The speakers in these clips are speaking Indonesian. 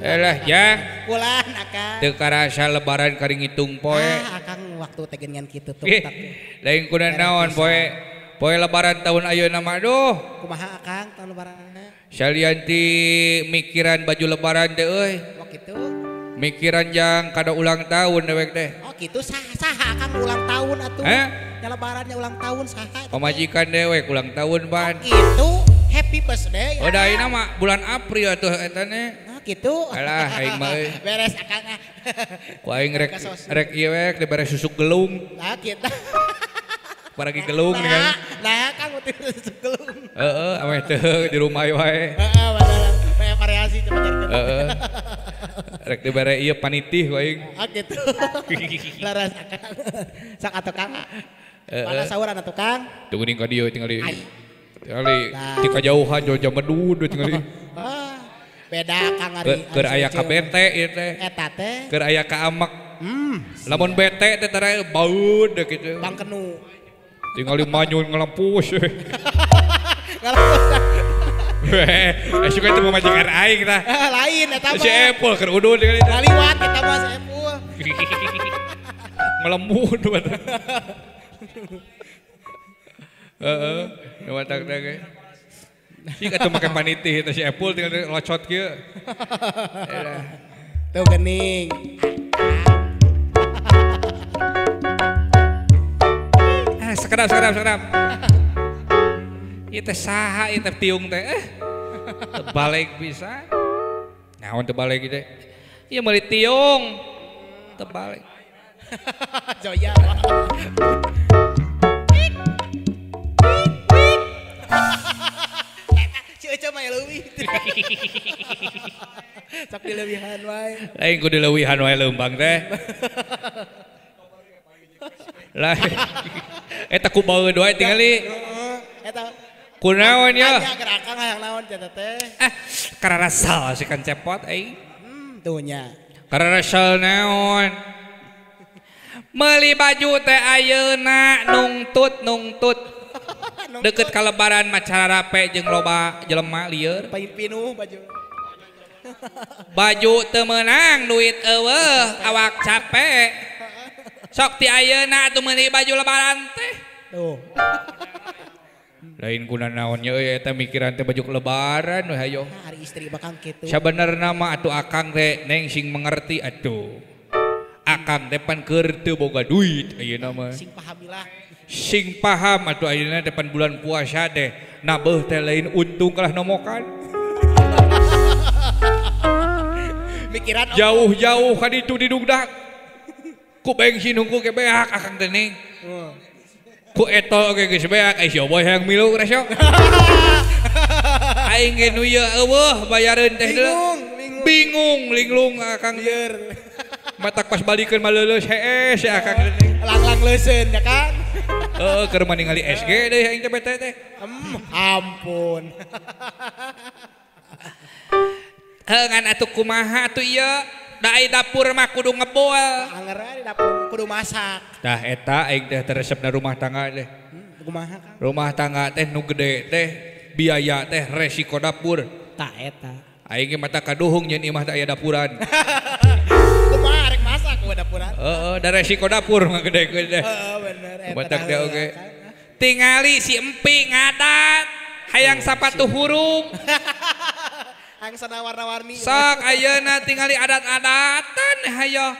Elah ya. Bulan akang. Teu karasa lebaran kari ngitung poe. Akang waktu tegengan kitu tuh. Lain kunaon naon poe. Poe lebaran tahun ayeuna mah aduh. Kumaha akang tahun lebaranna? Salian ti mikiran baju lebaran teh euy. Oh kitu. Mikiran jang kada ulang tahun dewek teh. Oh kitu saha akang ulang tahun atuh. Ya lebarannya ulang tahun saha. Pamajikan dewek ulang tahun ban. Kitu happy birthday. Oh da ayeuna mah bulan April atuh eta ne. Gitu. Alah aing mah beres akang. Ku aing rek ieu we beres susuk gelung. Nah kitu. Paragi gelung kan. Nah kang uti susuk gelung. Heeh, ameh teu di rumah wae. Heeh, bener. Kayak variasi coba cari. Heeh. Rek dibere ieu panitih ku aing. Ah gitu. Laras akang. Sak atuh kang. Mana sauran atuh kang? Tunggu ning ka dieu tinggal di. Tinggali ti kajauhan jauh medud tinggali. Beda kang ari. Keur aya ka bete ieu teh. Eta teh. Keur aya ka amek. Lamun bete teh tara baud kitu. Bang kenu. Tinggali manyun ngelampus. Ngelampus. Suka itu memajikan aing tah. Lain eta mah. Si Epul keur udun tinggali. Ngaliwat eta mah si Epul. Melembut batak. Heeh, batak teh ge. Si atuh make panitih eta si Epul tinggal locot kieu. Tuh gening. Sekedap. Ieu teh saha ieu teh tiung teh. Tebalik bisa. Naon tebalik ieu teh? Ieu meuli tiung. Tebalik. Joya. Si Eca mah leuwih. Sok dileuwihan wae. Lain ku dileuwihan wae leumbang teh. Lah eta ku baeud wae tingali. Eta kunaon ya? Anya gerakang hayang naon cenah teh? Kararasal si kan cepot aing. Tuh nya. Kararasal naon? Meuli baju teh ayeuna nungtut. Deket ka lebaran macara rape jeung loba jelema lieur. Pinuh baju. Baju teu meunang duit eueuh awak capek. Sok ti ayeuna atuh meuli baju lebaran teh. Tuh. Lain kuna naonnya euy eta mikiran teh baju lebaran we hayo. Hari istri bakang kitu. Sabenerna mah atuh akang teh neng sing mengerti atuh. Akang teh pan keur teu boga duit ayeuna mah. Sing pahamilah. Sing paham atuh ayeuna depan bulan puasa teh nabeuh teh lain untung kalah nomokan. Mikiran jauh-jauh ka ditu didugdak. Ku bensin hungku ge beak akang teh ning. Ku eto ge geus beak ai sia boy hayang milu resok. Aing ge nu ieu eueuh bayareun teh bingung linglung akang lieur. Matak pas balikeun maleuleus hees si akang teh ning. Lang-lang leuseun ya kan. Heeh keur mah ningali SG deui aing teh bete teh. Ampun. Ngan atuh kumaha atuh ieu? Da ai dapur mah kudu ngebol. Angger di dapur kudu masak. Tah eta aing teh resepna rumah tangga teh. Kumaha kan? Rumah tangga teh nu gede teh biaya teh resiko dapur. Tah eta. Aing ge mata kaduhung nyeun imah teh aya dapuran. Kumaha rek masak ku dapuran? Heeh, da resiko dapur mah gede-gede teh. Heeh bener eta. Batak teh oge. Tingali si emping ngadat hayang sapatu hurung. Hayang sana warna-warni. Sok ayeuna tingali adat-adatan hayo.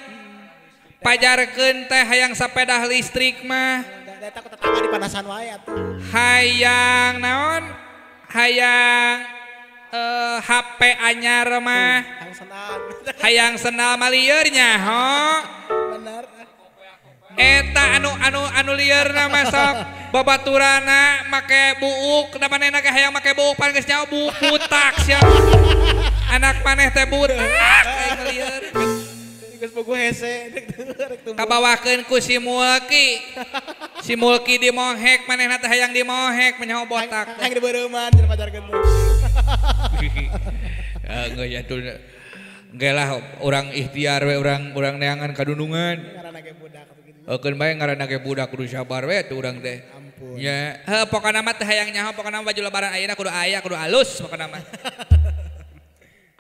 Pajarkeun teh hayang sepeda listrik mah. Eta ku tetangga dipanasan wae atuh. Hayang naon? Hayang HP anyar mah. Hayang senal. Hayang senal mah lieur nya ho. Bener. Eta anu lieur na mah sok babaturana make buuk, da manehna ge hayang make buuk pan geus nyaho buuk butak sia. Anak maneh teh butak aing lieur. Geus bogo hese rek tumbuh. Kabawakeun ku si Mulki. Si Mulki dimohek manehna teh hayang dimohek menyaho botak. Hayang dibeureumman cenah pajarkeun teh. Geus atuh ge lah urang ikhtiar we urang neangan kadunungan. Karana ge budak begitu. Keun bae ngaranna ge budak kudu sabar we tuh urang teh. Ampun. Nya, pokona mah teh hayang nyaho pokona baju lebaran ayeuna kudu aya kudu alus pokona mah.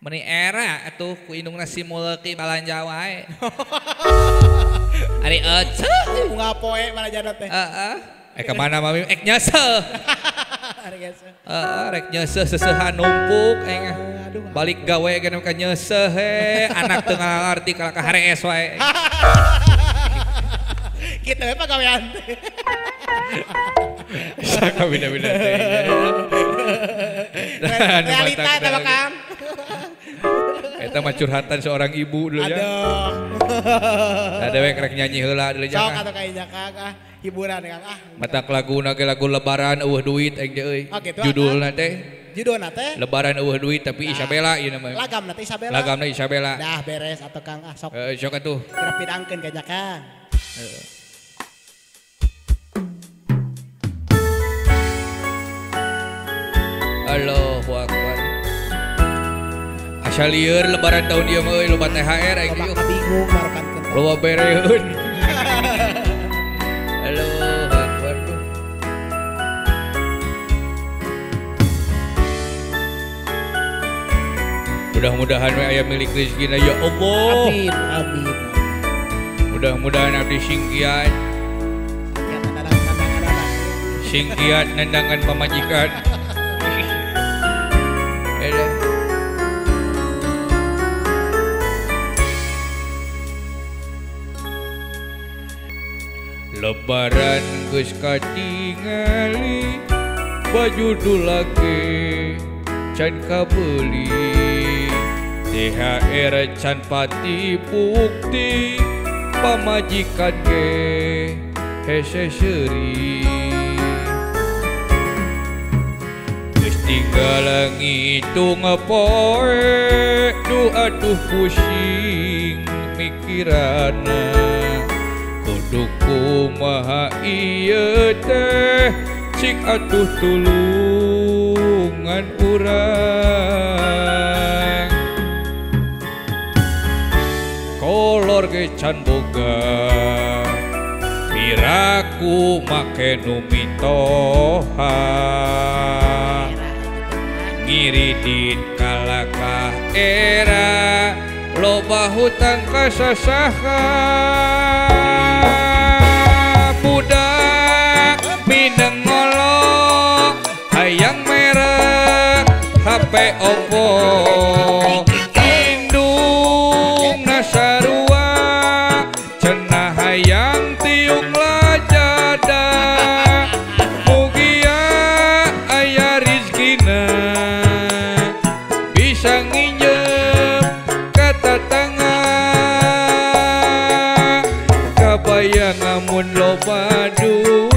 Meni era atuh ku indungna si Mulki balanja wae. Ari ece bunga poe mana jana teh. Kemana mami nyese. Ari geus. Rek nyese seusehan numpuk balik gawe kana ka nyese anak teu ngarti ka harees wae. Kitu we pagawean teh. Saka bina-bina teh. Realita eta mah Kang. Eta mah curhatan seorang ibu dulu ya. Aduh. Ada we rek nyanyi heula dulu Sok atuh kayaknya Kang hiburan Kang Matak laguna ge lagu lebaran eueuh duit aing deui. Judulna teh. Judulna teh Lebaran eueuh duit tapi Isabella ieu namanya. Lagamna teh Isabella. Lagamna Isabella. Dah beres atuh Kang sok. Sok atuh. Rapidangkeun kayaknya Kang. Allahu Akbar. Asa lieur lebaran tahun ieu mah euy loba THR aing ieu. Bingung marokankeun. Loba bereun. Allahu Akbar. Mudah-mudahan we aya milik rezekina ya Allah. Amin, amin. Mudah-mudahan abdi singkiat. Singkiat nandangan pamajikan. Lebaran geus katingali baju dulake can kabeuli THR can pati bukti pamajikan ge hese seuri geus tinggal ngitung poe aduh pusing mikirana kudu kumaha ieu teh cik atuh tulungan urang kolor ge can boga piraku make nu mitoha ngiridin kalakah era loba hutang kasasaha budak mineng ngolok hayang merek HP Oppo indung nasarua cenah hayang tiung lajada mugia aya rizkina bisa nginjem kata tengah kabayang amun loba duit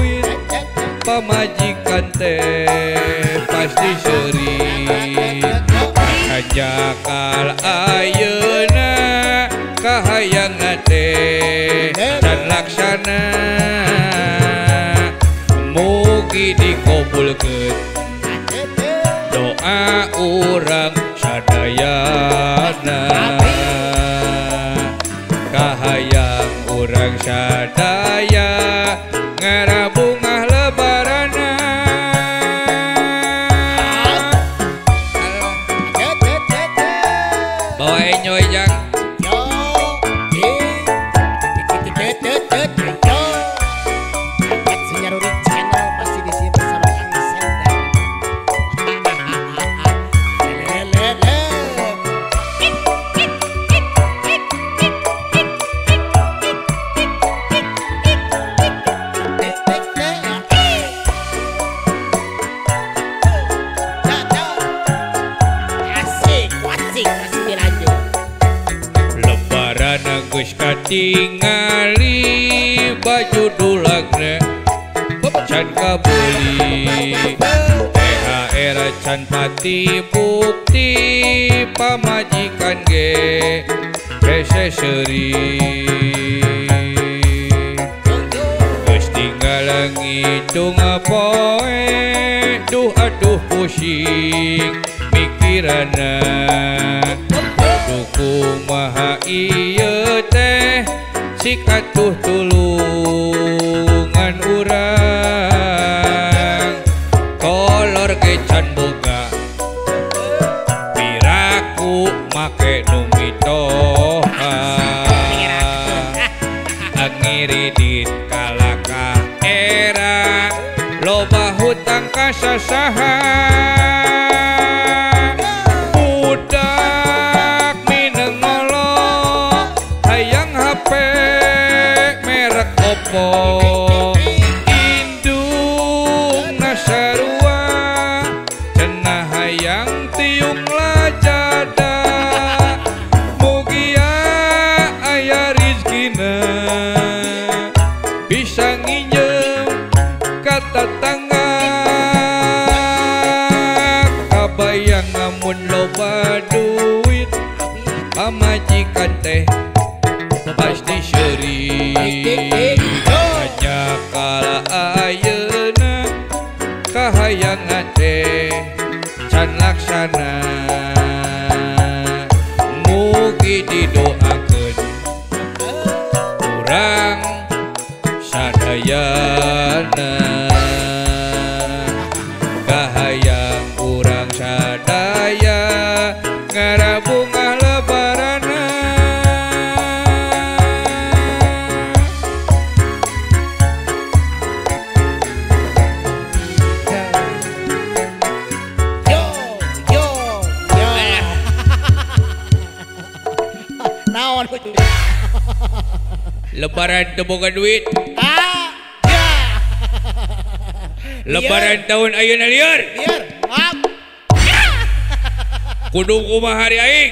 pamajikan teh pasti seuri kajakal ayeuna kahayangna teh dan laksana mugi dikabulkeun doa urang sadayana kahayang urang sadaya ngarabungah lebarana bawa enyoy jang geus katingali baju dulakna can kabeuli THR can pati bukti pamajikan ge hese seuri geus tinggal ngitung poe aduh pusing mikirana kumaha ieu teh cik atuh tulungan urang kolor ge can boga piraku make nu mitoha ngiridit kalaka era loba hutang kasasaha budak minengolo hayang HP merek Oppo indung nasarua cenah hayang tiung lajada mugia aya rizkina bisa nginjem kata tangga kabayang ngamun loba duit pamajikan teh pasti syeri hanya kala ayeuna kahayangan teh can laksana mugi didoakeun urang sadayana kahayang urang sadaya ngarabungah lebarana Yo, yo, yo. Naon? lebaran teu boga duit Ah, ya. lebaran tahun ayeuna lieur Biar, maaf. kudu kumaha hari aing